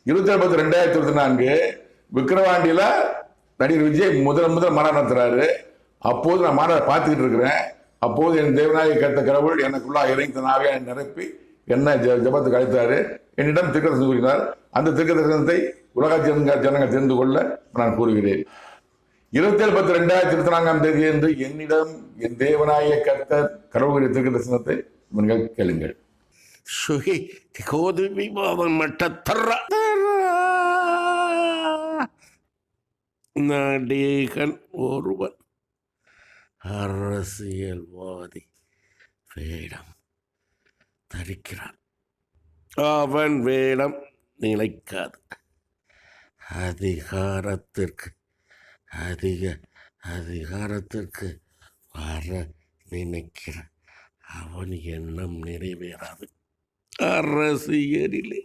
27/10/2024 விக்கிரவாண்டியில நடிகர் விஜய் முதல் மாநாடு நடத்துறாரு. அப்போது நான் மாநாடு பார்த்துக்கிட்டு இருக்கிறேன். அப்போது என் தேவநாயக கத்த கடவுள் எனக்குள்ளா இறைந்த நாவே நிரப்பி என்ன ஜபத்துக்கு அழைத்தாரு. என்னிடம் திருக்கதர்சனம் கூறினார். அந்த திருக்கதர்சனத்தை உலக ஜனங்கள் தெரிந்து கொள்ள நான் கூறுகிறேன். 27/10/2024 என்று என்னிடம் என் தேவநாயக கர்த்தர் கடவுளுடைய திருக்கதர்சனத்தை நீங்கள் கேளுங்கள். நடிகன் ஒருவன் அரசியல்வாதி வேடம் தரிக்கிறான். அவன் வேடம் நிலைக்காது. அதிகாரத்திற்கு வர நினைக்கிற அவன் எண்ணம் நிறைவேறாது. அரசியலிலே